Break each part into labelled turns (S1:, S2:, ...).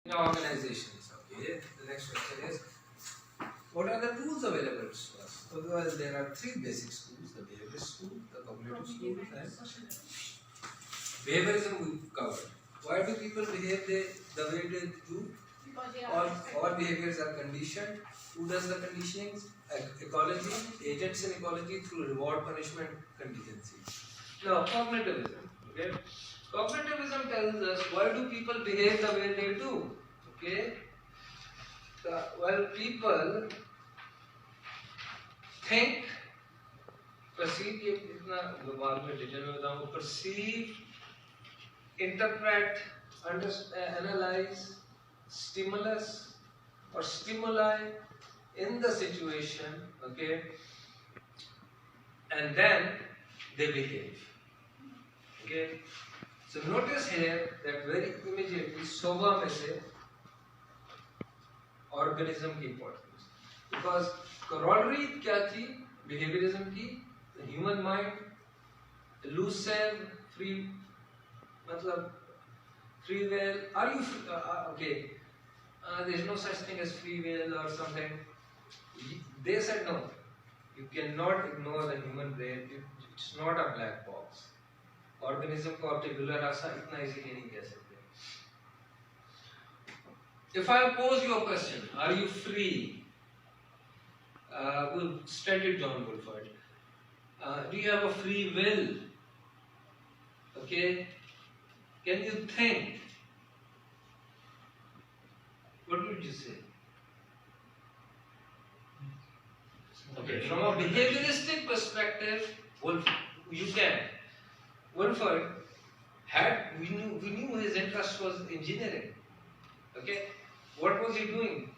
S1: in organizations. Okay, the next question is, what are the tools available to us? Well, there are three basic schools: the behaviorist school, the cognitive school, and behaviorism we covered. Why do people behave the way they do? All behaviors are conditioned. Who does the conditioning? Ecology, agents in ecology through reward, punishment, contingency. Now, cognitivism. Okay, cognitivism tells us why do people behave the way they do. Okay, well, people think, perceive, ये इतना बाद में detail में बताऊँ, perceive, interpret, analyze stimulus or stimuli in the situation, okay, and then they behave. Okay, so notice here that very immediately सोबा में से organism की importance, because corollary क्या थी behaviorism की? The human mind, elusive, free, मतलब free will. Are you okay? There is no such thing as free will or something. They said no. You cannot ignore the human brain. It's not a black box. Organism को आप tabular आसा इतना easily नहीं कह सकते. If I pose you a question, are you free? We'll study John Woolford. Do you have a free will? Okay. Can you think? What would you say? Okay. From a behavioristic perspective, you can. Woolford we knew his interest was engineering. Okay. What was he doing?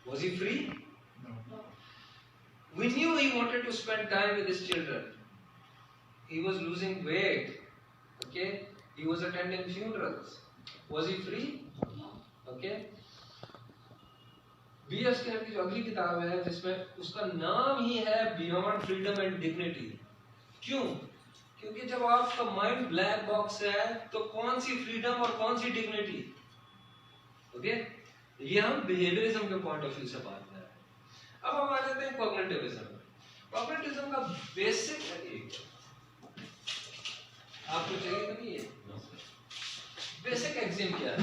S1: Was he free?
S2: No.
S1: We knew he wanted to spend time with his children. He was losing weight. Okay. He was attending funerals. Was he free? Okay. B.F. Skinner की जो अगली किताब है जिसमें उसका नाम ही है Beyond Freedom and Dignity. क्यों? क्योंकि जब आपका माइंड ब्लैक बॉक्स है तो कौन सी फ्रीडम और कौन सी डिग्निटी? ओके, ये हम बिहेवियरिज्म के पॉइंट ऑफ व्यू से बात कर रहे हैं. अब हम आ जाते हैं कॉग्निटिविज्म. कॉग्निटिविज्म का बेसिक है, आपको चाहिए तो नहीं है. बेसिक एक्सिम क्या है?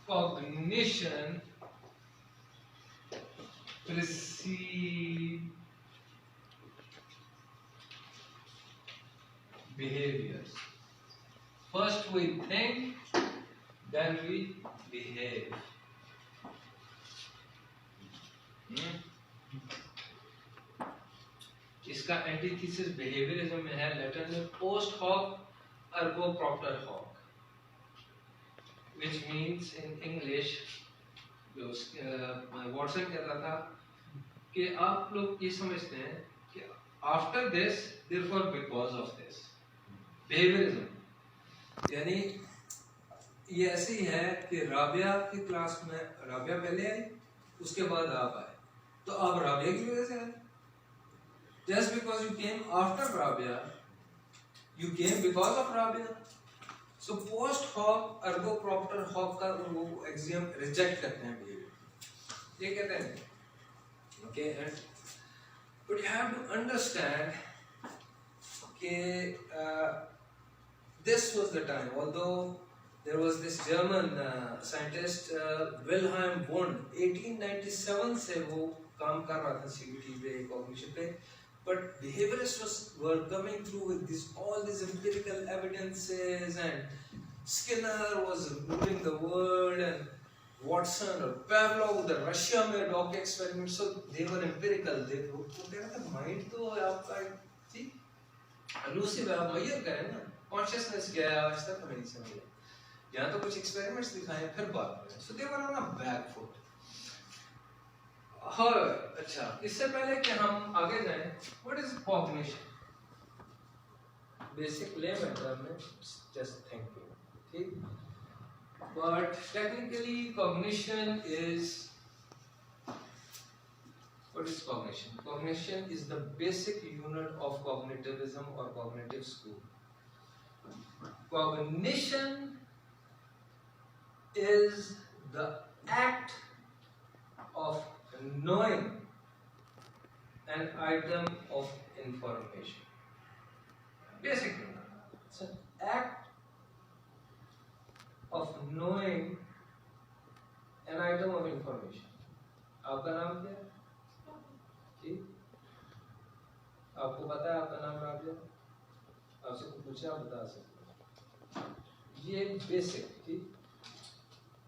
S1: Cognition precedes behaviors. First we think, then we behave. इसका एंटीथीसिस बिहेवियरिज्म में है, लैटिन में post hoc ergo propter hoc, which means in English, Watson कहता था कि आप लोग ये समझते हैं कि after this, therefore because of this. Behaviorism यानी ये ऐसे ही है कि राबिया की क्लास में राबिया पहले आई, उसके बाद आप आए, तो आप राबिया की वजह से आए. Just because you came after Rabia, you came because of Rabia. So post hoc ergo propter hoc का वो axiom reject करते हैं behavior. ये कहते हैं. Okay, and but you have to understand कि this was the time. Although there was this German scientist Wilhelm Wundt, 1897 से वो काम कर रहा था CBT पे, cognition पे. But behaviorists were coming through with all these empirical evidences, and Skinner was ruling the world, and Watson or Pavlov, the Russia में dog experiments, so they were empirical. They कह रहे थे mind तो आपका ठीक elusive है, आप measure करें ना, consciousness क्या है आज तक हमें नहीं समझे. यहाँ तो कुछ experiments दिखाएं फिर बात करें. So they were on a back foot. हाँ, अच्छा, इससे पहले कि हम आगे जाएं, what is cognition? Basic layman term में just thinking, ठीक? But technically cognition is What is cognition? Cognition is the basic unit of cognitivism or cognitive school. Cognition is the act of knowing an item of information. Basically, it's an act of knowing an item of information. आपका नाम क्या है? ठीक? आपको पता है आपका नाम राबिया? आपसे कुछ पूछा आप बता सकते हैं। ये एक बेसिक, ठीक?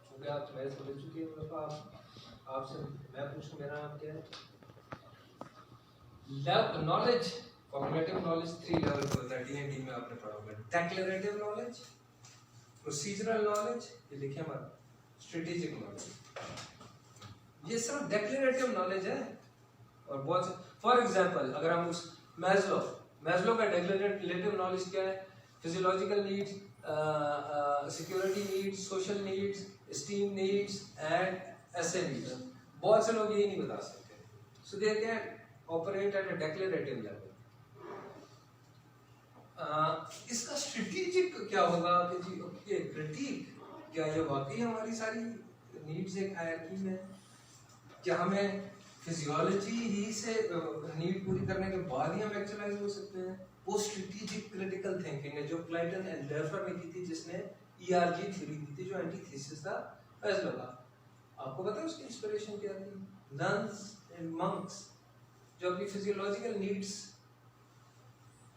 S1: क्योंकि आप मेरे से मिल चुके हैं, तो आपसे मैं पूछूं मेरा नाम क्या है? नॉलेज, कॉग्निटिव नॉलेज 3 लेवल पे होता है। D&D में आपने पढ़ा होगा। डेक्लरेटिव नॉलेज, प्रोसीजरल नॉलेज, ये लिखे हमारा, स्ट्रेटेजिक नॉलेज। ये सिर्फ डेक्लरेटिव नॉलेज है। और बहुत, फॉर एग्जांपल अगर हम उस मैस्लो का डेक्लरेटिव नॉलेज क्या है? Physiological needs, security needs, social needs, esteem needs and ऐसे नीड्स। बहुत से लोग ये नहीं बता सकते। So they can operate at a declarative level. इसका स्ट्रेटेजिक क्या होगा कि जी ओके क्रिटिक, क्या ये वाकई हमारी सारी नीड्स एक हायरार्की में? क्या हमें फिजियोलॉजी ही से नीड पूरी करने के बाद ही हम एक्चुअलाइज हो सकते हैं? वो स्ट्रेटेजिक क्रिटिकल थिंकिंग है जो क्लाइटन एंड लेफर ने की थी, जिसने ERG थ्योरी दी थी, जो एंटीथेसिस था मैस्लो का। आपको पता है उसकी इंस्पिरेशन क्या थी? नन्स एंड मंक्स जो अपनी फिजियोलॉजिकल नीड्स,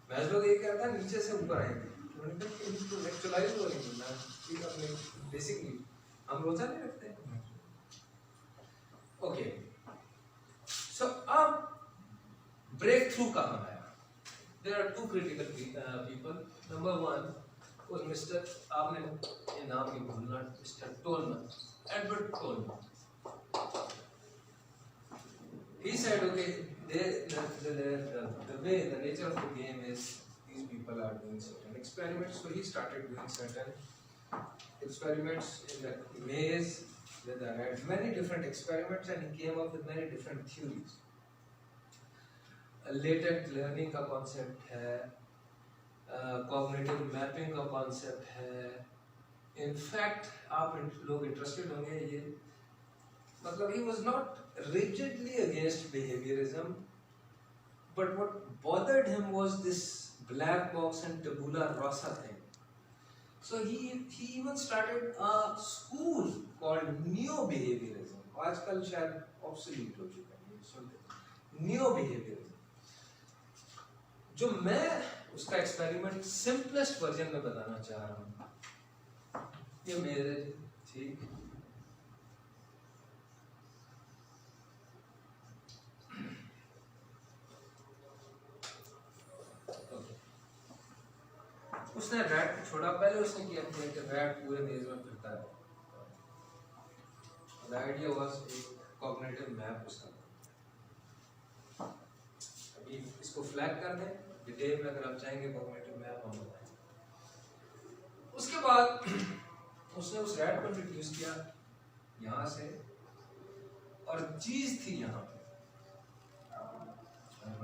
S1: मैस्लो ये क्या था, नीचे से ऊपर आएंगे, उन्होंने कहा कि इनको एक्चुअलाइज हो रही है ठीक अपने बेसिक नीड। हम रोजा नहीं रखते हैं। ओके, सो अब ब्रेक थ्रू कहाँ आया? There are 2 critical people. Number 1 was mister, आपने ये नाम नहीं भूलना, mister Tolman, Edward Tolman. He said, okay, the way, the nature of the game is these people are doing certain experiments. So he started doing certain experiments in the maze with the rat, many different experiments, and he came up with many different theories. Latent learning का concept है, cognitive mapping का concept है। In fact, आप लोग interested होंगे ये, मतलब he was not rigidly against behaviorism, but what bothered him was this black box and tabula rasa thing. So he even started a school called neo-behaviorism. आजकल शायद obsolete हो चुका है, सुनते neo-behaviorism, जो मैं उसका एक्सपेरिमेंट सिंपलेस्ट वर्जन में बताना चाह रहा हूँ। ये मेरे ठीक उसने रैट को छोड़ा। पहले उसने किया था कि रैट पूरे मेज में फिरता है। The idea was एक cognitive map उसका। अभी इसको फ्लैग कर दें, डिटेल में अगर आप चाहेंगे cognitive map हम बताएं। उसके बाद उसने उस रैट को इंट्रोड्यूस किया यहाँ से, और चीज थी यहाँ पे।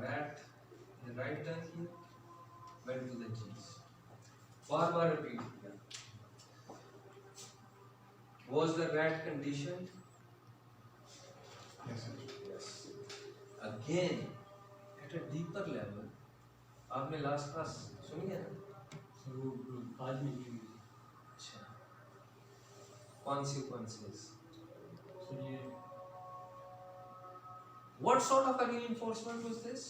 S1: रैट ने राइट टर्न किया, went to the cheese, bar bar repeat किया। Was the rat conditioned? Yes. Again, at a deeper level, आपने लास्ट क्लास सुनी है ना?
S2: आज नहीं।
S1: अच्छा, consequences.
S2: सुनिए।
S1: What sort of a reinforcement was this?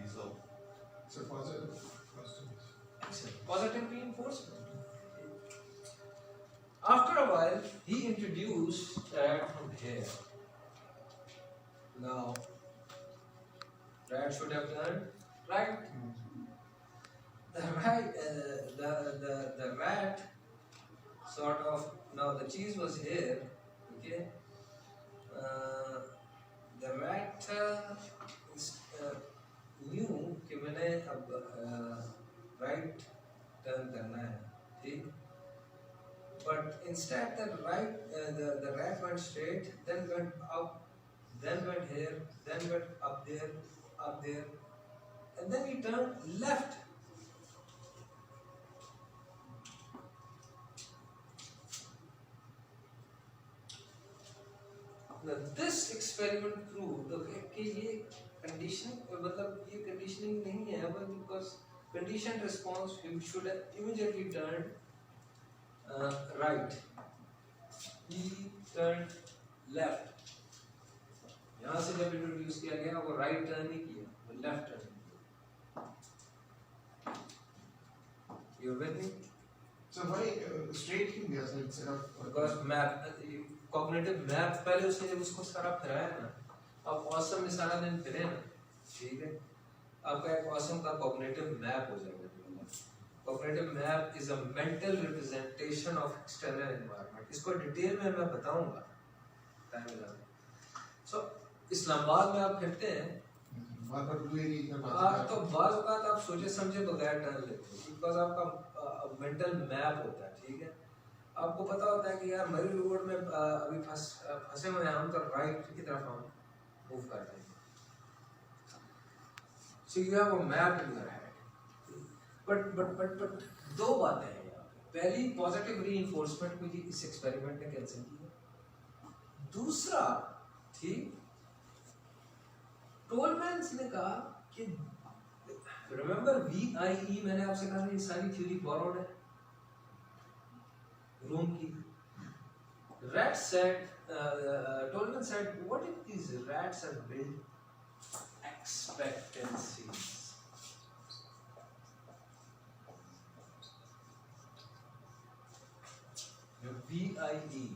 S3: It's a positive.
S1: Positive reinforcement. After a while, he introduced rat from here. Now, rat should have done right. The rat sort of, now the cheese was here, okay. The rat knew कि मैंने अब right turn करना है, ठीक? But instead the rat went straight, then went up then went here, then went up there, and then he turned left. Now this experiment proved कि ये conditioning मतलब ये conditioning नहीं है, but because conditioned response we should have immediately turned right. He turned left. यहाँ से जब introduce किया गया वो right turn नहीं किया, वो left turn किया. You with me?
S3: So why straight क्यों गया sir instead of?
S1: Because map, cognitive map पहले उसने जब उसको सारा फिराया ना, अब awesome में सारा दिन फिरे ना, ठीक है, आपका एक awesome का cognitive map हो जाएगा. Cognitive map is a mental representation of external environment. इसको डिटेल में मैं बताऊंगा टाइम मिला. So इस्लामाबाद में आप फिरते हैं,
S3: बार-बार blue area की बात
S1: आप तो बार बार आप सोचे समझे बगैर टर्न लेते हैं, बिकॉज आपका मेंटल मैप होता है, ठीक है. आपको पता होता है कि यार मरी रोड में अभी फंसे हुए हैं हम, तो राइट की तरफ हम मूव करते हैं. So you have a map in your head. But दो बातें हैं यहाँ पे. पहली, पॉजिटिव रीइंफोर्समेंट को इस एक्सपेरिमेंट ने कैंसिल किया. दूसरा, ठीक, टोलमैन्स ने कहा कि रिमेंबर VIE, मैंने आपसे कहा ये सारी थ्योरी बोरोड है रूम की. Rat said, Tolman said, what if these rats are built expectancies? VIE,